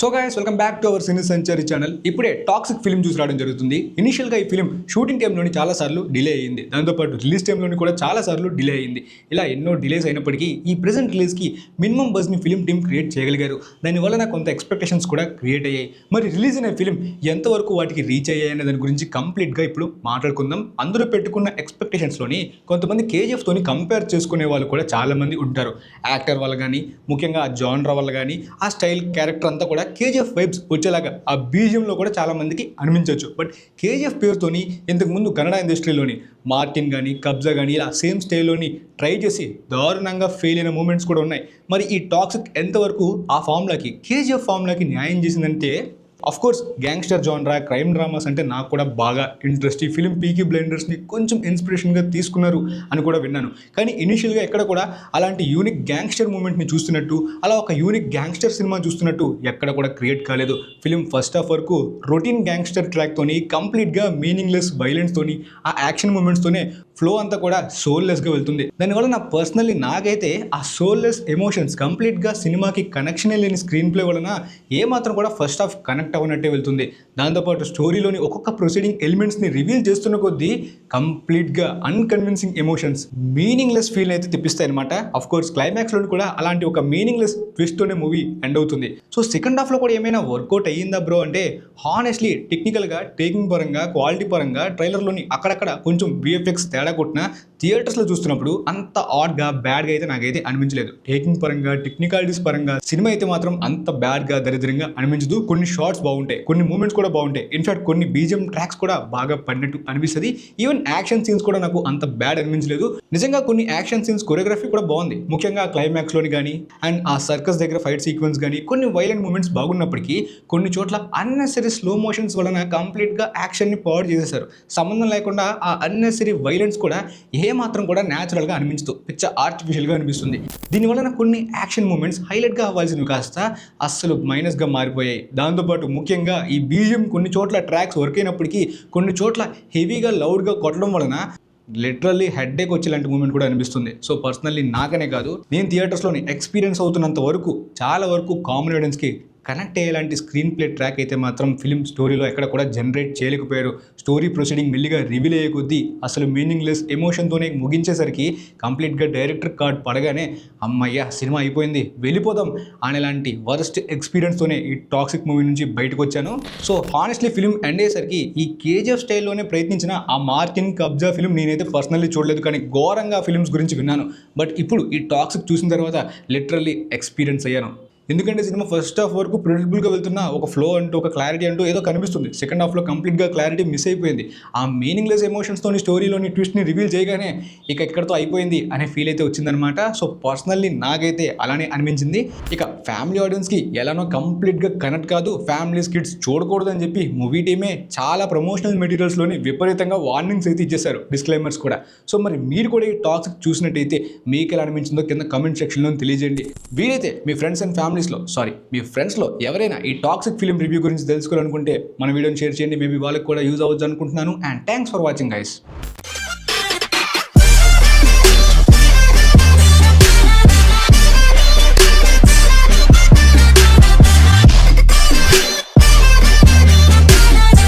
So guys welcome back to our cine century channel. ఇప్పుడే toxic film చూసి రావడం జరుగుతుంది. ఇనిషియల్గా ఈ ఫిల్మ్ షూటింగ్ టైంలోని చాలా సార్లు డిలే అయ్యింది, దాంతోపాటు రిలీజ్ టైంలోని కూడా చాలా సార్లు డిలే అయ్యింది. ఇలా ఎన్నో డిలేస్ అయినప్పటికీ ఈ ప్రెసెంట్ రిలీజ్కి మినిమం బజ్ని ఫిల్మ్ టీమ్ క్రియేట్ చేయగలిగారు. దానివల్ల కొంత ఎక్స్పెక్టేషన్స్ కూడా క్రియేట్ అయ్యాయి. మరి రిలీజ్ అయిన ఫిల్మ్ ఎంతవరకు వాటికి రీచ్ అయ్యాయి అనే దాని గురించి కంప్లీట్గా ఇప్పుడు మాట్లాడుకుందాం. అందరూ పెట్టుకున్న ఎక్స్పెక్టేషన్స్లోని కొంతమంది కేజీఎఫ్ తోని కంపేర్ చేసుకునే వాళ్ళు కూడా చాలామంది ఉంటారు. యాక్టర్ వల్ల కానీ, ముఖ్యంగా ఆ జానర్ వల్ల కానీ, ఆ స్టైల్ క్యారెక్టర్ అంతా కూడా కేజీఎఫ్ వైబ్స్ వచ్చేలాగా ఆ బీజియంలో కూడా చాలా మందికి అనిపించవచ్చు. బట్ కేజీఎఫ్ పేరుతోని ఇంతకుముందు కన్నడ ఇండస్ట్రీలోని మార్టిన్ కానీ, కబ్జా కానీ ఇలా సేమ్ స్టైల్లోని ట్రై చేసి దారుణంగా ఫెయిల్ అయిన మూమెంట్స్ కూడా ఉన్నాయి. మరి ఈ టాక్సిక్ ఎంతవరకు ఆ ఫార్ములాకి, కేజీఎఫ్ ఫార్ములాకి న్యాయం చేసిందంటే కోర్స్ గ్యాంగ్స్టర్ జానరా, క్రైమ్ డ్రామాస్ అంటే నాకు కూడా బాగా ఇంట్రెస్ట్. ఈ ఫిలిం పీకీ బ్లైండర్స్ని కొంచెం ఇన్స్పిరేషన్గా తీసుకున్నారు అని కూడా విన్నాను. కానీ ఇనిషియల్గా ఎక్కడ కూడా అలాంటి యూనిక్ గ్యాంగ్స్టర్ మూమెంట్ని చూస్తున్నట్టు, అలా ఒక యూనిక్ గ్యాంగ్స్టర్ సినిమా చూస్తున్నట్టు ఎక్కడ కూడా క్రియేట్ కాలేదు. ఫిలిం ఫస్ట్ హాఫ్ వరకు రొటీన్ గ్యాంగ్స్టర్ ట్రాక్తోని, కంప్లీట్గా మీనింగ్లెస్ వైలెన్స్తోని, ఆ యాక్షన్ మూమెంట్స్తోనే ఫ్లో అంతా కూడా సోల్లెస్గా వెళ్తుంది. దానివల్ల నాకైతే ఆ సోల్లెస్ ఎమోషన్స్ కంప్లీట్గా సినిమాకి కనెక్షనే లేని స్క్రీన్ ప్లే వలన ఏమాత్రం కూడా ఫస్ట్ హాఫ్ కనెక్ట్ అవనట్టే వెళ్తుంది. దాంతోపాటు స్టోరీలోని ఒక్కొక్క ప్రొసీడింగ్ ఎలిమెంట్స్ని రివీల్ చేస్తున్న కొద్దీ కంప్లీట్గా అన్కన్విన్సింగ్ ఎమోషన్స్, మీనింగ్లెస్ ఫీల్ అయితే తెప్పిస్తాయి అనమాట. కోర్స్ క్లైమాక్స్లోని కూడా అలాంటి ఒక మీనింగ్లెస్ ట్విస్ట్తోనే మూవీ ఎండ్ అవుతుంది. సో సెకండ్ హాఫ్లో కూడా ఏమైనా వర్కౌట్ అయ్యిందా బ్రో అంటే హానెస్ట్లీ టెక్నికల్గా, టేకింగ్ పరంగా, క్వాలిటీ పరంగా ట్రైలర్లోని అక్కడక్కడ కొంచెం విఎఫ్ఎక్స్ తేడా కొట్టినా థియేటర్స్లో చూస్తున్నప్పుడు అంత ఆడ్గా, బ్యాడ్గా అయితే నాకైతే అనిపించలేదు. టేకింగ్ పరంగా, టెక్నికాలిటీస్ పరంగా సినిమా అయితే మాత్రం అంత బ్యాడ్గా, దరిద్రంగా అనిపించదు. కొన్ని షార్ట్స్ బాగుంటాయి, కొన్ని మూమెంట్స్ కూడా బాగుంటాయి. ఇన్ఫాక్ట్ కొన్ని బీజిఎం ట్రాక్స్ కూడా బాగా పడినట్టు అనిపిస్తుంది. ఈవెన్ యాక్షన్ సీన్స్ కూడా నాకు అంత బ్యాడ్ అనిపించలేదు. నిజంగా కొన్ని యాక్షన్ సీన్స్ కొరియోగ్రఫీ కూడా బాగుంది. ముఖ్యంగా క్లైమాక్స్లోని కానీ అండ్ ఆ సర్కస్ దగ్గర ఫైట్ సీక్వెన్స్ కానీ కొన్ని వైలెంట్ మూమెంట్స్ బాగున్నప్పటికీ కొన్ని చోట్ల అన్నెసరీ స్లో మోషన్స్ వలన కంప్లీట్గా యాక్షన్ని పాడు చేసేశారు. సంబంధం లేకుండా ఆ అన్నెసరీ వైలెన్స్ కూడా ఏమాత్రం కూడా న్యాచురల్గా అనిపించదు, పిచ్చ ఆర్టిఫిషియల్గా అనిపిస్తుంది. దీనివల్ల కొన్ని యాక్షన్ మూమెంట్స్ హైలైట్గా అవ్వాల్సినవి కాస్త అస్సలు మైనస్గా మారిపోయాయి. దాంతోపాటు ముఖ్యంగా ఈ బీజిఎం కొన్ని చోట్ల ట్రాక్స్ వర్క్ అయినప్పటికీ కొన్ని చోట్ల హెవీగా లౌడ్గా కొట్టడం వలన లిటరల్లీ హెడ్ఏక్ వచ్చేలాంటి మూమెంట్ కూడా అనిపిస్తుంది. సో పర్సనల్లీ నాకనే కాదు, నేను థియేటర్స్లోని ఎక్స్పీరియన్స్ అవుతున్నంత వరకు చాలా వరకు కామన్ ఆడియన్స్కి కనెక్ట్ అయ్యేలాంటి స్క్రీన్ ప్లే ట్రాక్ అయితే మాత్రం ఫిలిం స్టోరీలో ఎక్కడ కూడా జనరేట్ చేయలేకపోయారు. స్టోరీ ప్రొసీడింగ్ మెల్లిగా రివీల్ అయ్యే కొద్దీ అసలు మీనింగ్లెస్ ఎమోషన్తోనే ముగించేసరికి కంప్లీట్గా డైరెక్టర్ కార్డ్ పడగానే అమ్మయ్య సినిమా అయిపోయింది, వెళ్ళిపోదాం అనేలాంటి వర్స్ట్ ఎక్స్పీరియన్స్తోనే ఈ టాక్సిక్ మూవీ నుంచి బయటకు వచ్చాను. సో హానెస్ట్లీ ఫిలిం ఎండ్ అయ్యేసరికి ఈ కేజీఎఫ్ స్టైల్లోనే ప్రయత్నించిన ఆ మార్టిన్, కబ్జా ఫిలిం నేనైతే పర్సనల్లీ చూడలేదు, కానీ ఘోరంగా ఫిలిమ్స్ గురించి విన్నాను. బట్ ఇప్పుడు ఈ టాక్సిక్ చూసిన తర్వాత లిటరల్లీ ఎక్స్పీరియన్స్ అయ్యాను. ఎందుకంటే సినిమా ఫస్ట్ హాఫ్ వరకు ప్రిడిక్టబుల్గా వెళ్తున్న ఒక ఫ్లో అంటూ, ఒక క్లారిటీ అంటూ ఏదో కనిపిస్తుంది. సెకండ్ హాఫ్లో కంప్లీట్గా క్లారిటీ మిస్ అయిపోయింది. ఆ మీనింగ్లెస్ ఎమోషన్స్తోని స్టోరీలోని ట్విస్ట్ని రివీల్ చేయగానే ఇక ఎక్కడితో అయిపోయింది అనే ఫీల్ అయితే వచ్చిందనమాట. సో పర్సనల్లీ నాకైతే అలానే అనిపించింది. ఇక ఫ్యామిలీ ఆడియన్స్కి ఎలానో కంప్లీట్గా కనెక్ట్ కాదు, ఫ్యామిలీస్ కిడ్స్ చూడకూడదని చెప్పి మూవీ టీమే చాలా ప్రమోషనల్ మెటీరియల్స్లోని విపరీతంగా వార్నింగ్స్ అయితే ఇచ్చేశారు, డిస్క్లైమర్స్ కూడా. సో మరి మీరు కూడా ఈ టాక్సిక్ చూసినట్టయితే మీకు ఎలా అనిపించిందో కింద కమెంట్ సెక్షన్లో తెలియజేయండి. వీలైతే మీ ఫ్రెండ్స్ అండ్ మీ ఫ్రెండ్స్లో ఎవరైనా ఈ టాక్సిక్ ఫిలిం రివ్యూ గురించి తెలుసుకోవాలనుకుంటే మన వీడియోని షేర్ చేయండి. మేబీ వాళ్ళకి కూడా యూజ్ అవ్వచ్చు అనుకుంటున్నాను. And thanks for watching guys.